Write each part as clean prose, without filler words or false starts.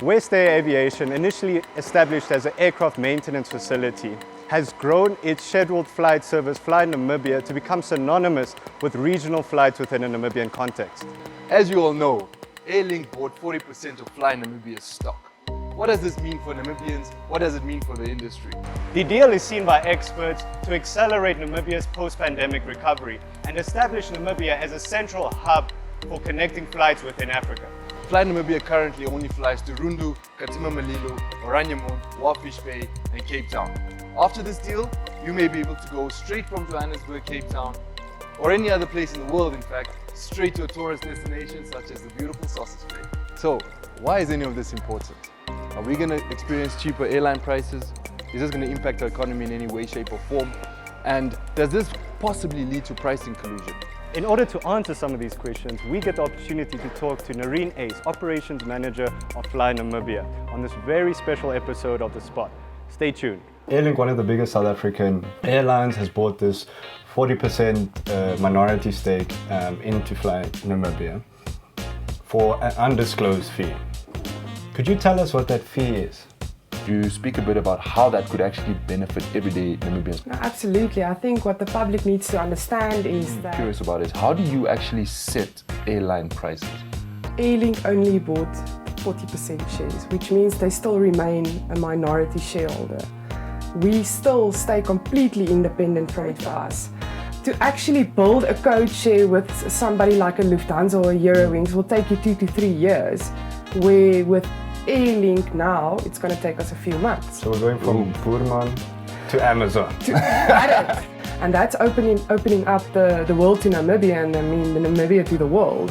West Air Aviation, initially established as an aircraft maintenance facility, has grown its scheduled flight service, FlyNamibia, to become synonymous with regional flights within a Namibian context. As you all know, Airlink bought 40% of FlyNamibia's stock. What does this mean for Namibians? What does it mean for the industry? The deal is seen by experts to accelerate Namibia's post-pandemic recovery and establish Namibia as a central hub for connecting flights within Africa. FlyNamibia currently only flies to Rundu, Katima Malilo, Oranienburg, Walfish Bay and Cape Town. After this deal, you may be able to go straight from Johannesburg, Cape Town, or any other place in the world in fact, straight to a tourist destination such as the beautiful Sausage Bay. So, why is any of this important? Are we going to experience cheaper airline prices? Is this going to impact our economy in any way, shape or form? And does this possibly lead to pricing collusion? In order to answer some of these questions, we get the opportunity to talk to Nerine Uys, Operations Manager of FlyNamibia, on this very special episode of The Spot. Stay tuned. Airlink, one of the biggest South African airlines, has bought this 40% minority stake into FlyNamibia for an undisclosed fee. Could you tell us what that fee is? You speak a bit about how that could actually benefit everyday Namibians. No, absolutely. I think what the public needs to understand is that Curious about is how do you actually set airline prices? Airlink only bought 40% shares, which means they still remain a minority shareholder. We still stay completely independent from it for us. To actually build a code share with somebody like a Lufthansa or a Eurowings will take you 2 to 3 years, where with Airlink now, it's going to take us a few months. So we're going from Boerman to Amazon. And that's opening up the world to Namibia, and I mean the Namibia to the world.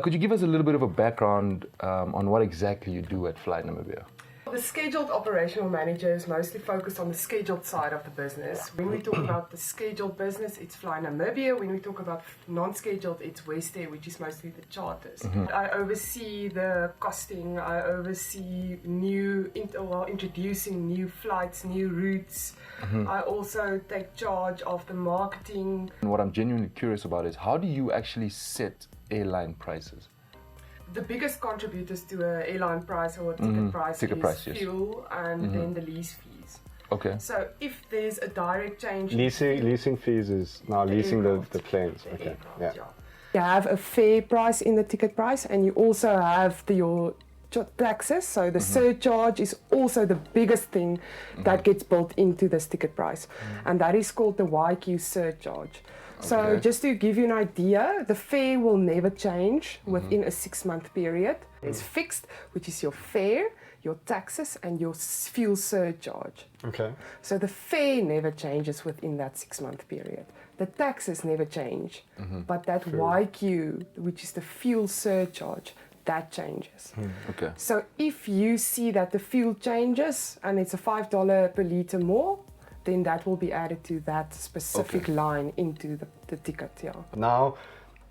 Could you give us a little bit of a background on what exactly you do at FlyNamibia? The scheduled operational manager is mostly focused on the scheduled side of the business. When we talk about the scheduled business, it's FlyNamibia. When we talk about non-scheduled, it's West Air, which is mostly the charters. I oversee the costing, I oversee introducing new flights, new routes. I also take charge of the marketing. And what I'm genuinely curious about is how do you actually set airline prices? The biggest contributors to an airline price or a ticket price is fuel and then the lease fees. Okay. So if there's a direct change... Leasing fees is now leasing the planes. The Okay. aircraft, yeah. You have a fair price in the ticket price, and you also have your taxes. So the surcharge is also the biggest thing that gets built into this ticket price. And that is called the YQ surcharge. So just to give you an idea, the fare will never change within a 6-month period. It's fixed, which is your fare, your taxes and your fuel surcharge. Okay. So the fare never changes within that 6-month period. The taxes never change, but that YQ, which is the fuel surcharge, that changes. Okay. So if you see that the fuel changes and it's a $5 per litre more, then that will be added to that specific line into the ticket, yeah. Now,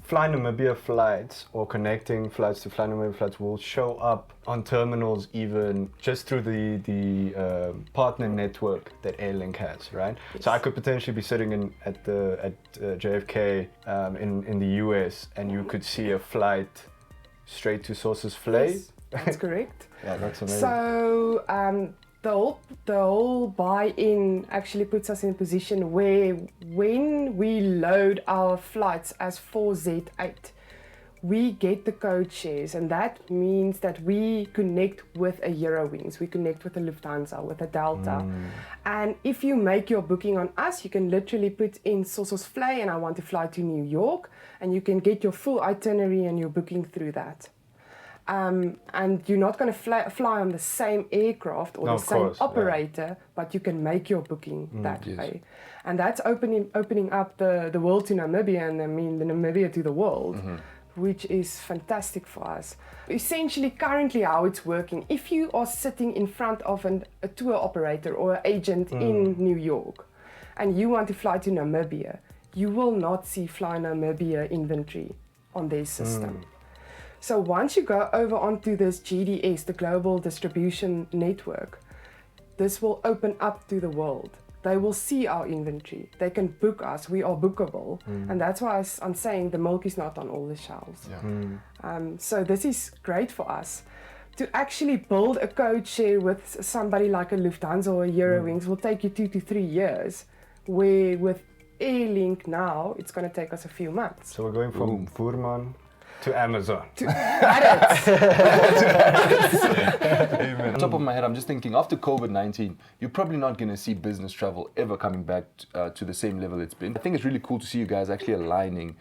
FlyNamibia flights or connecting flights to FlyNamibia flights will show up on terminals even just through the partner network that Airlink has, right? Yes. So I could potentially be sitting at JFK in the US and you could see a flight straight to Sources Flay. Yes, that's correct. Yeah, that's amazing. So the whole buy-in actually puts us in a position where when we load our flights as 4Z8, we get the code shares, and that means that we connect with a Eurowings, we connect with a Lufthansa, with a Delta. And if you make your booking on us, you can literally put in Sources Flay and I want to fly to New York, and you can get your full itinerary and your booking through that. And you're not going to fly on the same aircraft or the same operator, but you can make your booking that way. And that's opening up the world to Namibia, and I mean the Namibia to the world, which is fantastic for us. Essentially, currently how it's working, if you are sitting in front of a tour operator or an agent in New York, and you want to fly to Namibia, you will not see FlyNamibia inventory on their system. So once you go over onto this GDS, the Global Distribution Network, this will open up to the world. they will see our inventory. They can book us. We are bookable. And that's why I'm saying the milk is not on all the shelves. So this is great for us. To actually build a code share with somebody like a Lufthansa or a Eurowings will take you 2 to 3 years, where with Airlink now, it's going to take us a few months. So we're going from Voerman to Amazon. Amen. On top of my head, I'm just thinking, after COVID-19, you're probably not going to see business travel ever coming back to the same level it's been. I think it's really cool to see you guys actually aligning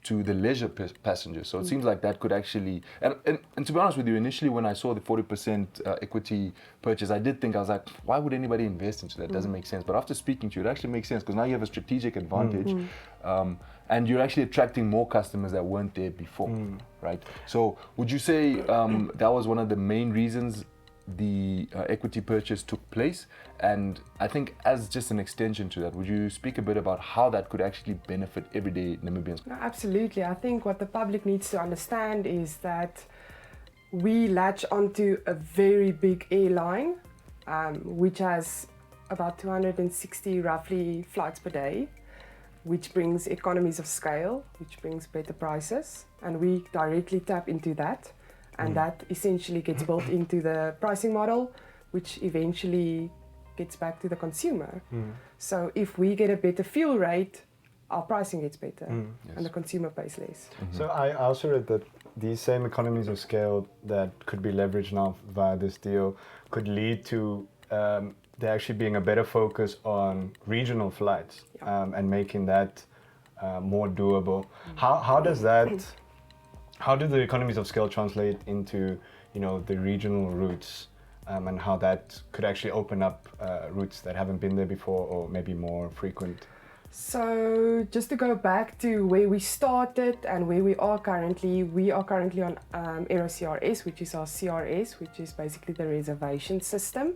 to the leisure passengers. So it seems like that could actually, and to be honest with you, initially when I saw the 40% equity purchase, I did think, I was like, why would anybody invest into that? It doesn't make sense. But after speaking to you, it actually makes sense, because now you have a strategic advantage. And you're actually attracting more customers that weren't there before, right? So would you say that was one of the main reasons the equity purchase took place? And I think as just an extension to that, would you speak a bit about how that could actually benefit everyday Namibians? No, absolutely. I think what the public needs to understand is that we latch onto a very big airline, which has about 260 roughly flights per day, which brings economies of scale, which brings better prices, and we directly tap into that, and that essentially gets built into the pricing model, which eventually gets back to the consumer. So if we get a better fuel rate, our pricing gets better, and the consumer pays less. So I also read that these same economies of scale that could be leveraged now via this deal could lead to there actually being a better focus on regional flights and making that more doable. How does that, how do the economies of scale translate into, you know, the regional routes, and how that could actually open up routes that haven't been there before, or maybe more frequent? So just to go back to where we started and where we are currently on AeroCRS, which is our CRS, which is basically the reservation system,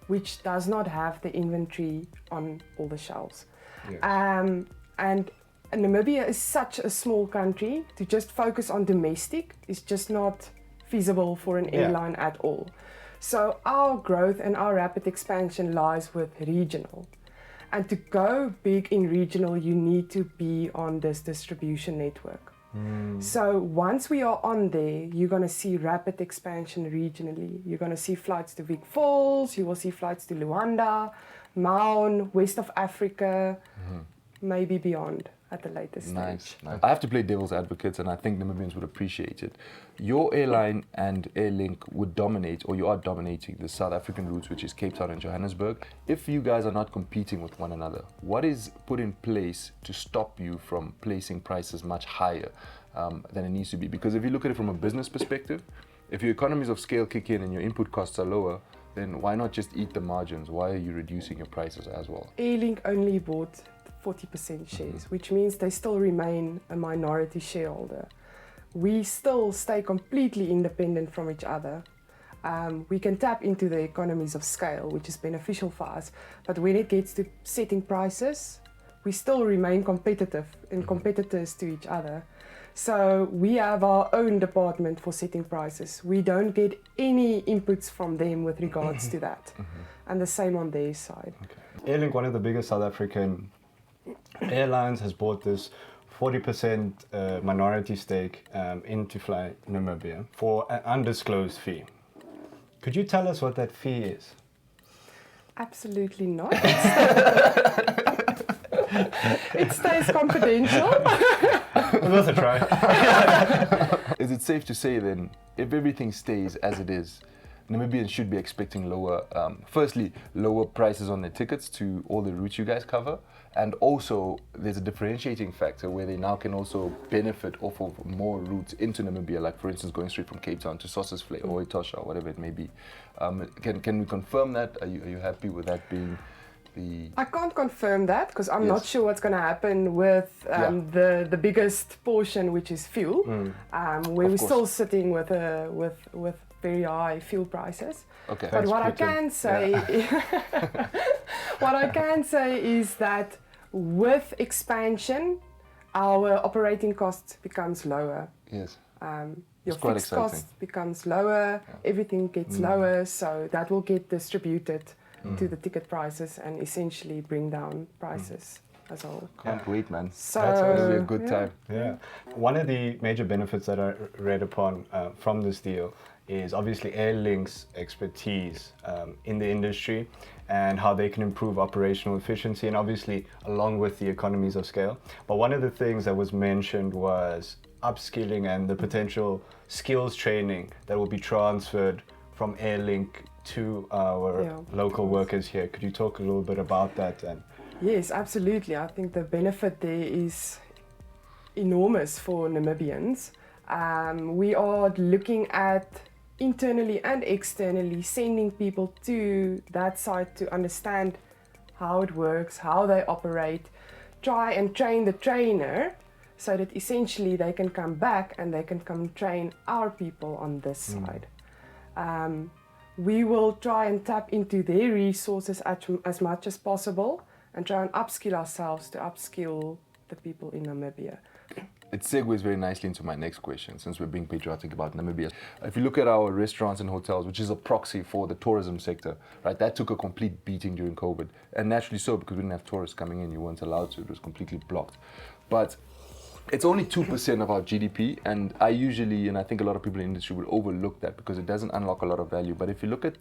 which does not have the inventory on all the shelves. Yes. And Namibia is such a small country, to just focus on domestic is just not feasible for an airline at all. So our growth and our rapid expansion lies with regional. And to go big in regional, you need to be on this distribution network. So once we are on there, you're going to see rapid expansion regionally. You're going to see flights to Vic Falls, you will see flights to Luanda, Maun, west of Africa, maybe beyond at the later stage. Nice. I have to play devil's advocate, and I think Namibians would appreciate it. Your airline and Airlink would dominate, or you are dominating, the South African routes, which is Cape Town and Johannesburg. If you guys are not competing with one another, what is put in place to stop you from placing prices much higher than it needs to be? Because if you look at it from a business perspective, if your economies of scale kick in and your input costs are lower, then why not just eat the margins? Why are you reducing your prices as well? Airlink only bought 40% shares, which means they still remain a minority shareholder. We still stay completely independent from each other. We can tap into the economies of scale, which is beneficial for us, but when it gets to setting prices, we still remain competitive and competitors to each other. So we have our own department for setting prices. We don't get any inputs from them with regards to that. And the same on their side. Airlink, one of the biggest South African airlines, has bought this 40% minority stake into FlyNamibia for an undisclosed fee. Could you tell us what that fee is? Absolutely not. It stays confidential. It was a try. Is it safe to say then, if everything stays as it is, Namibians should be expecting lower, firstly, lower prices on their tickets to all the routes you guys cover, and also there's a differentiating factor where they now can also benefit off of more routes into Namibia, like for instance going straight from Cape Town to Sossusvlei or Etosha, whatever it may be. Can we confirm that? Are you happy with that being the... I can't confirm that because I'm not sure what's going to happen with the biggest portion, which is fuel, where we're still sitting with very high fuel prices. Okay. But what I can say, what I can say is that with expansion, our operating cost becomes lower. Yes. Your fixed cost becomes lower. Everything gets lower, so that will get distributed to the ticket prices and essentially bring down prices as a whole. Can't wait, man. So That's gonna be a good time. Yeah. One of the major benefits that I read upon from this deal is obviously Airlink's expertise in the industry and how they can improve operational efficiency and obviously along with the economies of scale. But one of the things that was mentioned was upskilling and the potential skills training that will be transferred from Airlink to our local workers here. Could you talk a little bit about that? And Yes, absolutely. I think the benefit there is enormous for Namibians. We are looking at internally and externally sending people to that site to understand how it works, how they operate, try and train the trainer so that essentially they can come back and they can come train our people on this side. We will try and tap into their resources as much as possible and try and upskill ourselves to upskill the people in Namibia. It segues very nicely into my next question, since we're being patriotic about Namibia. If you look at our restaurants and hotels, which is a proxy for the tourism sector, right, that took a complete beating during COVID. And naturally so, because we didn't have tourists coming in, you weren't allowed to, it was completely blocked. But it's only 2% of our GDP, and I usually, and I think a lot of people in the industry would overlook that because it doesn't unlock a lot of value. But if you look at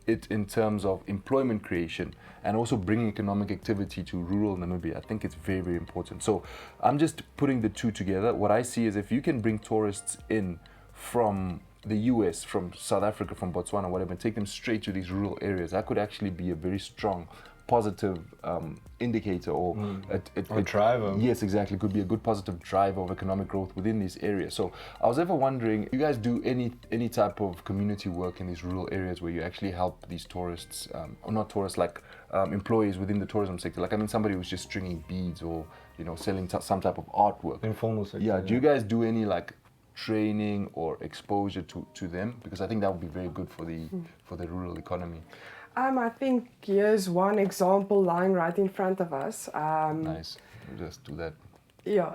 it in terms of employment creation and also bringing economic activity to rural Namibia, I think it's very, very important. So I'm just putting the two together. What I see is if you can bring tourists in from the US, from South Africa, from Botswana, whatever, and take them straight to these rural areas, that could actually be a very strong positive indicator or a driver. Yes, exactly. Could be a good positive driver of economic growth within these areas. So I was ever wondering, you guys do any type of community work in these rural areas where you actually help these tourists, or not tourists, like employees within the tourism sector? Like, I mean, somebody who's just stringing beads or, you know, selling some type of artwork. Informal sector. Yeah. Do you guys do any like training or exposure to them? Because I think that would be very good for the rural economy. I think here's one example lying right in front of us. Nice. We'll just do that. Yeah.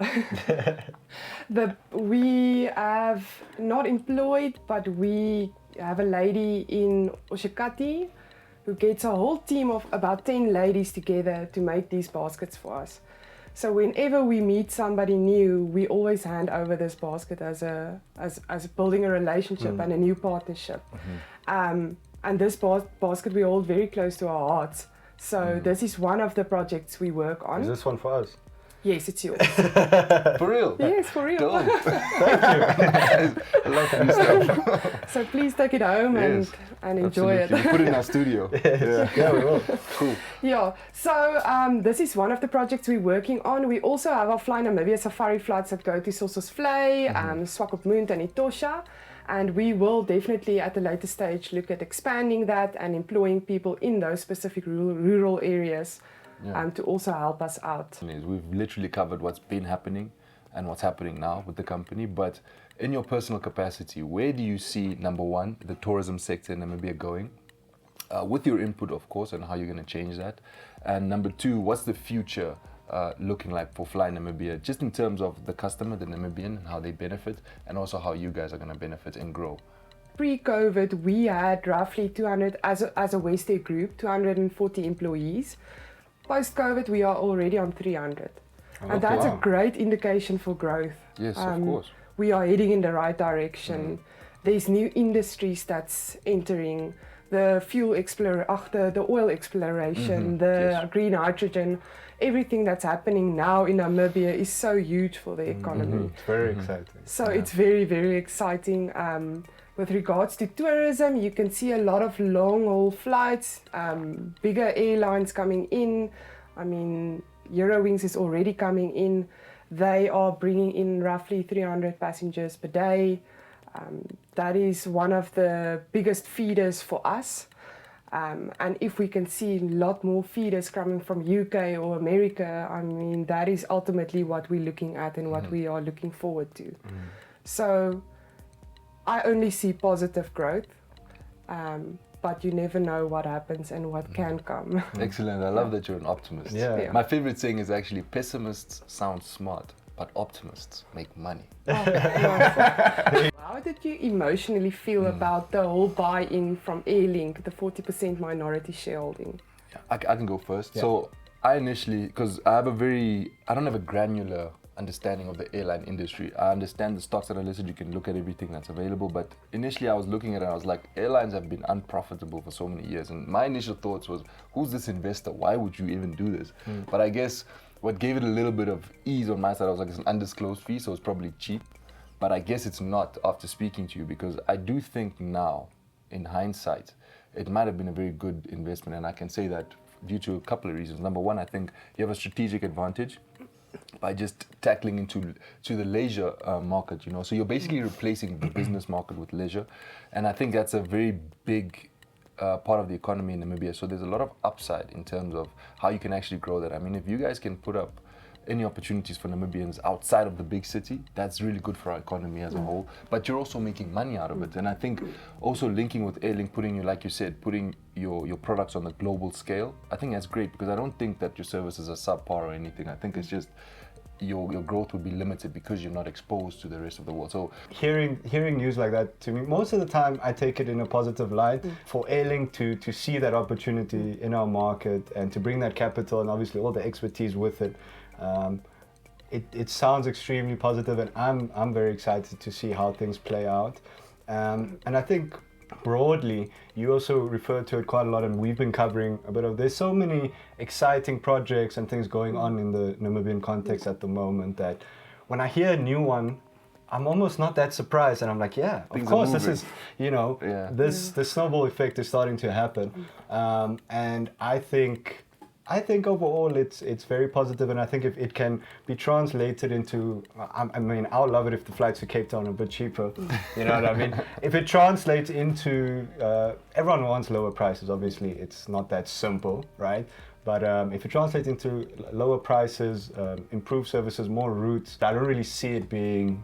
We have not employed, but we have a lady in Oshikati who gets a whole team of about 10 ladies together to make these baskets for us. So whenever we meet somebody new, we always hand over this basket as building a relationship and a new partnership. And this basket we hold very close to our hearts. So this is one of the projects we work on. Is this one for us? Yes, it's yours. For real? Yes, for real. Dope. Thank you. I love new stuff. So please take it home and enjoy Absolutely. it. We put it in our studio. Yeah, we will. Cool. Yeah, so this is one of the projects we're working on. We also have our FlyNamibia safari flights that go to Sossusvlei, Swakopmund and Etosha. And we will definitely at a later stage look at expanding that and employing people in those specific rural areas to also help us out. We've literally covered what's been happening and what's happening now with the company, but in your personal capacity, where do you see, number one, the tourism sector in Namibia going? With your input, of course, and how you're going to change that. And number two, what's the future looking like for FlyNamibia, just in terms of the customer, the Namibian, and how they benefit, and also how you guys are going to benefit and grow? Pre-COVID, we had roughly 200, as a West Air group, 240 employees. Post-COVID, we are already on 300. And that's a great indication for growth. Yes, of course. We are heading in the right direction. There's new industries that's entering. The the oil exploration, green hydrogen, everything that's happening now in Namibia is so huge for the economy. It's very exciting. So it's very, very exciting. With regards to tourism, you can see a lot of long-haul flights, bigger airlines coming in. I mean, Eurowings is already coming in. They are bringing in roughly 300 passengers per day. That is one of the biggest feeders for us. And if we can see a lot more feeders coming from UK or America, I mean, that is ultimately what we're looking at and what we are looking forward to. So I only see positive growth, but you never know what happens and what can come. Excellent. I love that you're an optimist. Yeah. My favorite saying is actually, pessimists sound smart, but optimists make money. How did you emotionally feel about the whole buy-in from Airlink, the 40% minority shareholding? I can go first. Yeah. So I initially, because I don't have a granular understanding of the airline industry. I understand the stocks that are listed, you can look at everything that's available, but initially I was looking at it, I was like, airlines have been unprofitable for so many years, and my initial thoughts was, who's this investor? Why would you even do this? But I guess what gave it a little bit of ease on my side, I was like, it's an undisclosed fee, so it's probably cheap, but I guess it's not after speaking to you, because I do think now, in hindsight, it might have been a very good investment, and I can say that due to a couple of reasons. Number one, I think you have a strategic advantage by just tackling into the leisure market, you know. So you're basically replacing the business market with leisure, and I think that's a very big part of the economy in Namibia. So there's a lot of upside in terms of how you can actually grow that. I mean, if you guys can put up any opportunities for Namibians outside of the big city, that's really good for our economy as a whole, but you're also making money out of it. And I think also linking with Airlink, like you said, putting your products on a global scale, I think that's great, because I don't think that your services are subpar or anything. I think it's just your growth would be limited because you're not exposed to the rest of the world. So hearing news like that, to me, most of the time I take it in a positive light. For Airlink to see that opportunity in our market and to bring that capital and obviously all the expertise with it, it sounds extremely positive, and I'm very excited to see how things play out. And I think broadly, you also referred to it quite a lot, and we've been covering a bit of. There's so many exciting projects and things going on in the Namibian context at the moment that when I hear a new one, I'm almost not that surprised, and I'm like, yeah, of course, this is, you know, the snowball effect is starting to happen, and I think overall it's very positive, and I think if it can be translated into, I mean, I would love it if the flights to Cape Town are a bit cheaper, you know what I mean? If it translates into, everyone wants lower prices, obviously it's not that simple, right? But if it translates into lower prices, improved services, more routes, I don't really see it being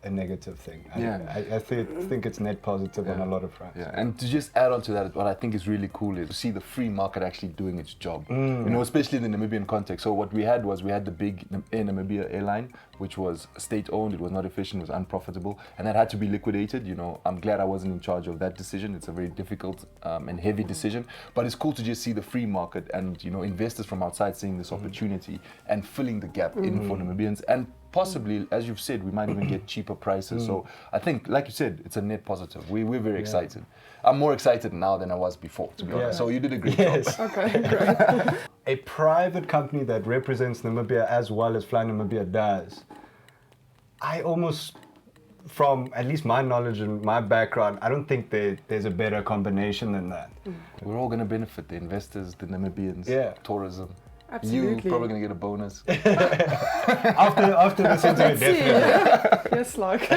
a negative thing. I think it's net positive on a lot of fronts. Yeah, and to just add on to that, what I think is really cool is to see the free market actually doing its job. You know, especially in the Namibian context. So what we had the big Air Namibia airline, which was state-owned, it was not efficient, it was unprofitable, and that had to be liquidated. You know, I'm glad I wasn't in charge of that decision. It's a very difficult and heavy decision, but it's cool to just see the free market and, you know, investors from outside seeing this opportunity and filling the gap in for Namibians, and possibly, as you've said, we might even get cheaper prices. So I think, like you said, it's a net positive. We're very excited. I'm more excited now than I was before, to be honest. So you did a great job. Okay, great. A private company that represents Namibia as well as FlyNamibia does, I almost, from at least my knowledge and my background, I don't think there's a better combination than that. We're all going to benefit, the investors, the Namibians, tourism. Absolutely. You're probably going to get a bonus. After this interview, definitely. Yes, like.